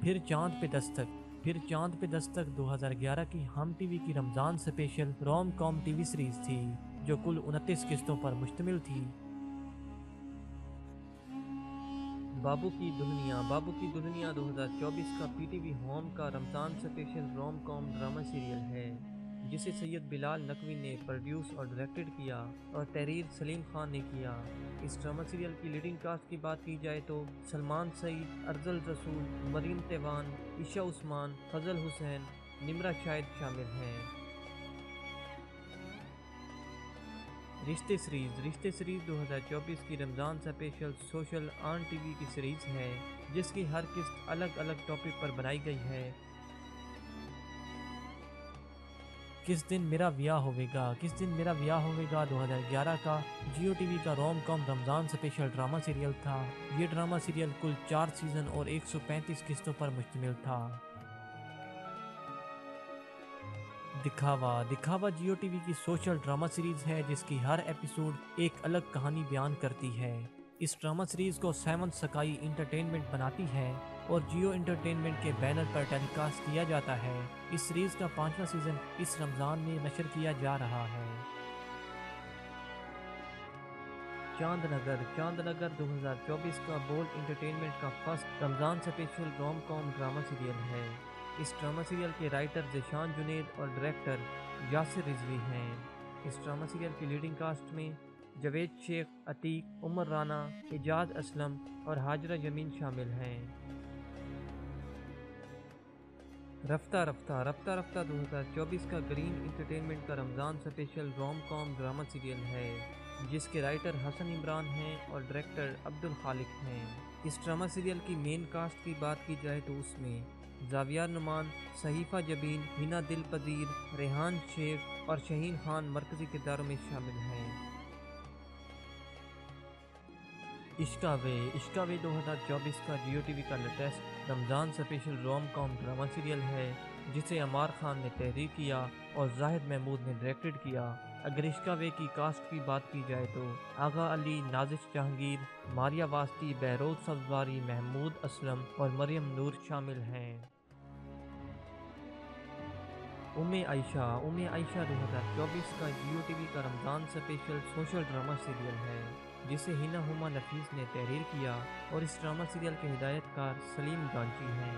پھر چاند پہ دستک 2011 کی ہم ٹی وی کی رمضان اسپیشل روم کام ٹی وی سیریز تھی جو کل 29 قسطوں پر مشتمل تھی۔ بابو کی دنیا 2024 کا پی ٹی وی ہوم کا رمضان اسپیشل روم کام ڈرامہ سیریل ہے جسے سید بلال نقوی نے پروڈیوس اور ڈائریکٹڈ کیا اور تحریر سلیم خان نے کیا۔ اس ڈرامہ سیریل کی لیڈنگ کاسٹ کی بات کی جائے تو سلمان سعید، ارزل رسول، مریم تیوان، عشا عثمان، فضل حسین، نمرہ شاہد شامل ہیں۔ رشتے سیریز 2024 کی Ramzan special social on T V کی سیریز ہے جس کی ہر قسط الگ الگ ٹاپک پر بنائی گئی ہے۔ کس دن میرا بیاہ ہوئے گا 2011 کا جیو ٹی وی کا روم کام رمضان اسپیشل ڈرامہ سیریل تھا۔ یہ ڈرامہ سیریل کل 4 سیزن اور 135 قسطوں پر مشتمل تھا۔ دکھاوا جیو ٹی وی کی سوشل ڈرامہ سیریز ہے جس کی ہر ایپیسوڈ ایک الگ کہانی بیان کرتی ہے۔ اس ڈرامہ سیریز کو 7 سکائی انٹرٹینمنٹ بناتی ہے اور جیو انٹرٹینمنٹ کے بینر پر ٹیلی کاسٹ کیا جاتا ہے۔ اس سیریز کا 5واں سیزن اس رمضان میں نشر کیا جا رہا ہے۔ چاند نگر 2024 کا بولڈ انٹرٹینمنٹ کا فرسٹ رمضان اسپیشل روم کام ڈرامہ سیریل ہے۔ اس ڈرامہ سیریل کے رائٹر ذیشان جنید اور ڈائریکٹر یاسر رضوی ہیں۔ اس ڈرامہ سیریل کی لیڈنگ کاسٹ میں جاوید شیخ، عتیق، عمر رانا، اعجاز اسلم اور ہاجرہ یمین شامل ہیں۔ رفتہ رفتہ 2024 کا گرین انٹرٹینمنٹ کا رمضان اسپیشل روم کام ڈرامہ سیریل ہے جس کے رائٹر حسن عمران ہیں اور ڈائریکٹر عبدالخالق ہیں۔ اس ڈرامہ سیریل کی مین کاسٹ کی بات کی جائے تو اس میں زاویار نعمان، صحیفہ جبین، ہینا دل پذیر، ریحان شیخ اور شہین خان مرکزی کرداروں میں شامل ہیں۔ عشقاوے 2024 کا جیو ٹی وی کا لیٹسٹ رمضان اسپیشل روم کام ڈرامہ سیریل ہے جسے عمار خان نے تحریر کیا اور زاہد محمود نے ڈائریکٹڈ کیا۔ اگر عشقاوے کی کاسٹ کی بات کی جائے تو آغا علی، نازش جہانگیر، ماریہ واسطی، بہروز سبزواری، محمود اسلم اور مریم نور شامل ہیں۔ ام عائشہ 2024 کا جیو ٹی وی کا رمضان اسپیشل سوشل ڈرامہ سیریل ہے جسے ہینا ہما نفیس نے تحریر کیا اور اس ڈرامہ سیریل کے ہدایت کار سلیم گانچی ہیں۔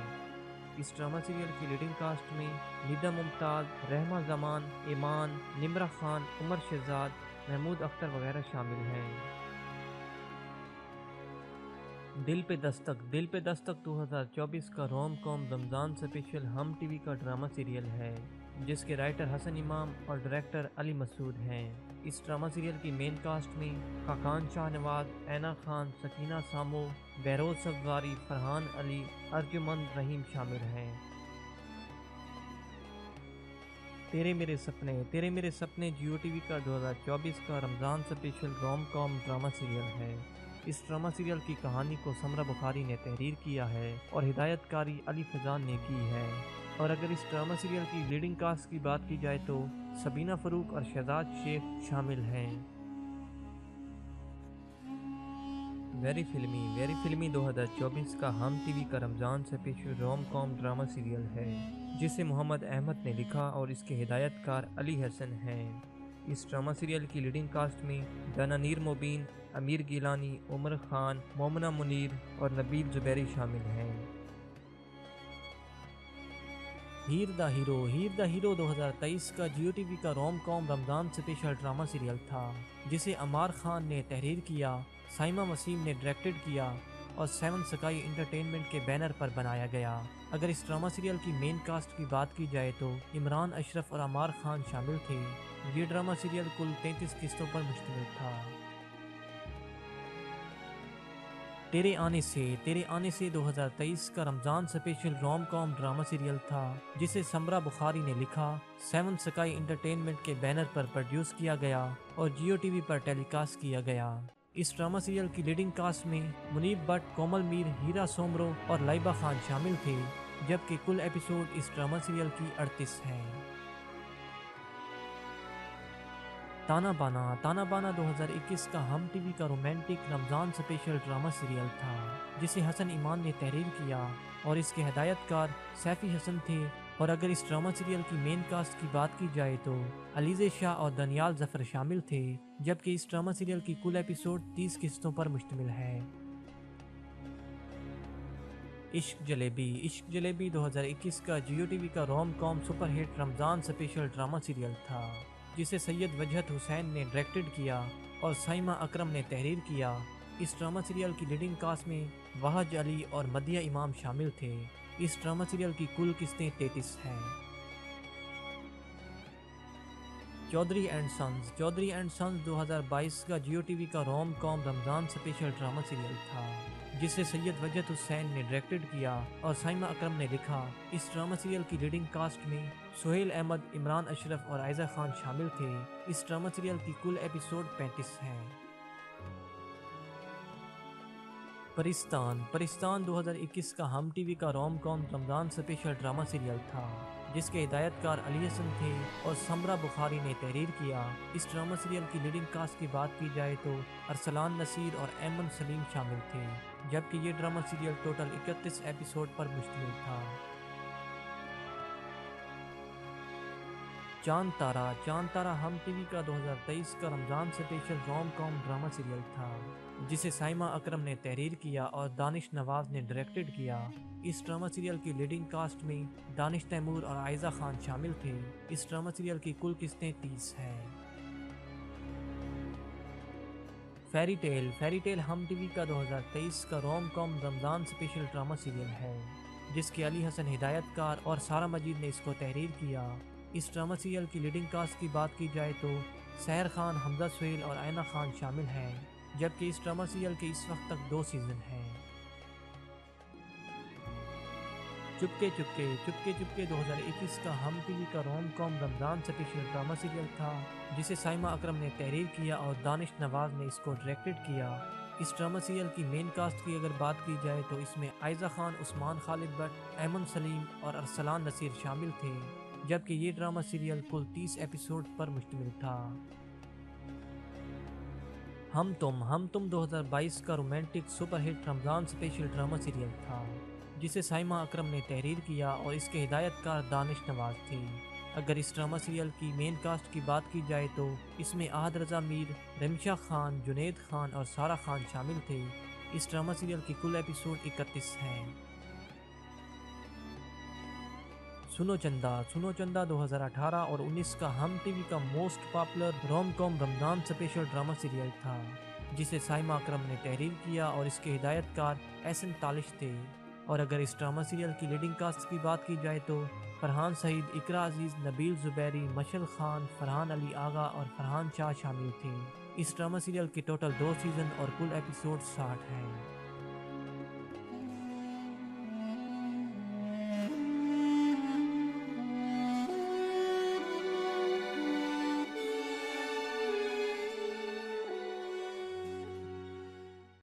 اس ڈرامہ سیریل کی لیڈنگ کاسٹ میں ندا ممتاز، رحمہ زمان، ایمان، نمرہ خان، عمر شہزاد، محمود اختر وغیرہ شامل ہیں۔ دل پہ دستک 2024 کا روم کام رمضان اسپیشل ہم ٹی وی کا ڈرامہ سیریل ہے جس کے رائٹر حسن امام اور ڈائریکٹر علی مسعود ہیں۔ اس ڈرامہ سیریل کی مین کاسٹ میں خاقان شاہ نواز، اینا خان، سکینہ سامو، بہروز سبزواری، فرحان علی، ارجمند رحیم شامل ہیں۔ تیرے میرے سپنے جیو ٹی وی کا 2024 کا رمضان اسپیشل روم کام ڈرامہ سیریل ہے۔ اس ڈرامہ سیریل کی کہانی کو سمرہ بخاری نے تحریر کیا ہے اور ہدایت کاری علی فیضان نے کی ہے۔ اور اگر اس ڈرامہ سیریل کی لیڈنگ کاسٹ کی بات کی جائے تو سبینہ فروق اور شہزاد شیخ شامل ہیں۔ ویری فلمی 2024 کا ہم ٹی وی کا رمضان اسپیشل روم کام ڈرامہ سیریل ہے جسے محمد احمد نے لکھا اور اس کے ہدایت کار علی حسن ہیں۔ اس ڈرامہ سیریل کی لیڈنگ کاسٹ میں دانانیر مبین، امیر گیلانی، عمر خان، مومنہ منیر اور نبیل زبیری شامل ہیں۔ ہیر دا ہیرو 2023 کا جیو ٹی وی کا روم کام رمضان اسپیشل ڈرامہ سیریل تھا جسے عمار خان نے تحریر کیا، سائمہ وسیم نے ڈائریکٹڈ کیا اور 7 سکائی انٹرٹینمنٹ کے بینر پر بنایا گیا۔ اگر اس ڈرامہ سیریل کی مین کاسٹ کی بات کی جائے تو عمران اشرف اور عمار خان شامل تھے۔ یہ ڈرامہ سیریل کل 33 قسطوں پر مشتمل تھا۔ تیرے آنے سے 2023 کا رمضان اسپیشل روم کام ڈرامہ سیریل تھا جسے سمرہ بخاری نے لکھا، 7 سکائی انٹرٹینمنٹ کے بینر پر پروڈیوس کیا گیا اور جیو ٹی وی پر ٹیلی کاسٹ کیا گیا۔ اس ڈرامہ سیریل کی لیڈنگ کاسٹ میں منیب بٹ، کومل میر، ہیرا سومرو اور لائبہ خان شامل تھے جبکہ کل ایپیسوڈ اس ڈرامہ سیریل کی 38 ہیں۔ تانا بانا 2021 کا ہم ٹی وی کا رومانٹک رمضان اسپیشل ڈرامہ سیریل تھا جسے حسن ایمان نے تحریر کیا اور اس کے ہدایت کار سیفی حسن تھے۔ اور اگر اس ڈرامہ سیریل کی مین کاسٹ کی بات کی جائے تو علیزہ شاہ اور دانیال ظفر شامل تھے، جبکہ اس ڈرامہ سیریل کی کل ایپیسوڈ 30 قسطوں پر مشتمل ہے۔ عشق جلیبی 2021 کا جیو ٹی وی کا روم کام سپر ہٹ رمضان اسپیشل ڈرامہ سیریل تھا جسے سید وجہت حسین نے ڈائریکٹڈ کیا اور سائمہ اکرم نے تحریر کیا۔ اس ڈرامہ سیریل کی لیڈنگ کاسٹ میں وحج علی اور مدیہ امام شامل تھے۔ اس ڈرامہ سیریل کی کل قسطیں 33 ہیں۔ چودھری اینڈ سنز 2022 کا جیو ٹی وی کا روم کام رمضان اسپیشل ڈرامہ سیریل تھا جسے سید وجہت حسین نے ڈائریکٹڈ کیا اور سائمہ اکرم نے لکھا۔ اس ڈرامہ سیریل کی لیڈنگ کاسٹ میں سہیل احمد، عمران اشرف اور عائزہ خان شامل تھے۔ اس ڈرامہ سیریل کی کل ایپیسوڈ 35 ہیں۔ پرستان 2021 کا ہم ٹی وی کا روم کام رمضان اسپیشل ڈرامہ سیریل تھا جس کے ہدایت کار علی حسن تھے اور سمرہ بخاری نے تحریر کیا۔ اس ڈرامہ سیریل کی لیڈنگ کاسٹ کی بات کی جائے تو ارسلان نصیر اور ایمن سلیم شامل تھے، جبکہ یہ ڈرامہ سیریل ٹوٹل 31 ایپیسوڈ پر مشتمل تھا۔ چاند تارا ہم ٹی وی کا 2023 کا رمضان اسپیشل روم کام ڈرامہ سیریل تھا جسے سائمہ اکرم نے تحریر کیا اور دانش نواز نے ڈائریکٹڈ کیا۔ اس ڈرامہ سیریل کی لیڈنگ کاسٹ میں دانش تیمور اور عائزہ خان شامل تھے۔ اس ڈرامہ سیریل کی کل قسطیں 30 ہیں۔ فیری ٹیل ہم ٹی وی کا 2023 کا روم کام رمضان اسپیشل ڈرامہ سیریل ہے جس کے علی حسن ہدایت کار اور سارہ مجید نے اس کو تحریر کیا۔ اس ڈرامہ سیریل کی لیڈنگ کاسٹ کی بات کی جائے تو سحر خان، حمزہ سہیل اور آئینہ خان شامل ہیں، جبکہ اس ڈرامہ سیریل کے اس وقت تک 2 سیزن ہیں۔ چپکے 2021 کا ہم ٹی وی کا روم کام رمضان اسپیشل ڈرامہ سیریل تھا جسے سائمہ اکرم نے تحریر کیا اور دانش نواز نے اس کو ڈائریکٹڈ کیا۔ اس ڈرامہ سیریل کی مین کاسٹ کی اگر بات کی جائے تو اس میں عائزہ خان، عثمان خالد بٹ، ایمن سلیم اور ارسلان نصیر شامل تھے، جبکہ یہ ڈرامہ سیریل کل 30 ایپیسوڈ پر مشتمل تھا۔ ہم تم 2022 کا رومانٹک سپر ہٹ رمضان اسپیشل ڈرامہ سیریل تھا جسے سائمہ اکرم نے تحریر کیا اور اس کے ہدایت کار دانش نواز تھی۔ اگر اس ڈرامہ سیریل کی مین کاسٹ کی بات کی جائے تو اس میں احد رضا میر، رمشا خان، جنید خان اور سارہ خان شامل تھے۔ اس ڈرامہ سیریل کی کل ایپیسوڈ 31 ہیں۔ سنو چندا 2018 اور 19 کا ہم ٹی وی کا موسٹ پاپولر روم کام رمضان اسپیشل ڈرامہ سیریل تھا جسے سائمہ اکرم نے تحریر کیا اور اس کے ہدایت کار احسن تالش تھے۔ اور اگر اس ڈرامہ سیریل کی لیڈنگ کاسٹ کی بات کی جائے تو فرحان سعید، اقرا عزیز، نبیل زبیری، مشل خان، فرحان علی آغا اور فرحان شاہ شامل تھے۔ اس ڈرامہ سیریل کے ٹوٹل 2 سیزن اور کل ایپیسوڈ 60 ہیں۔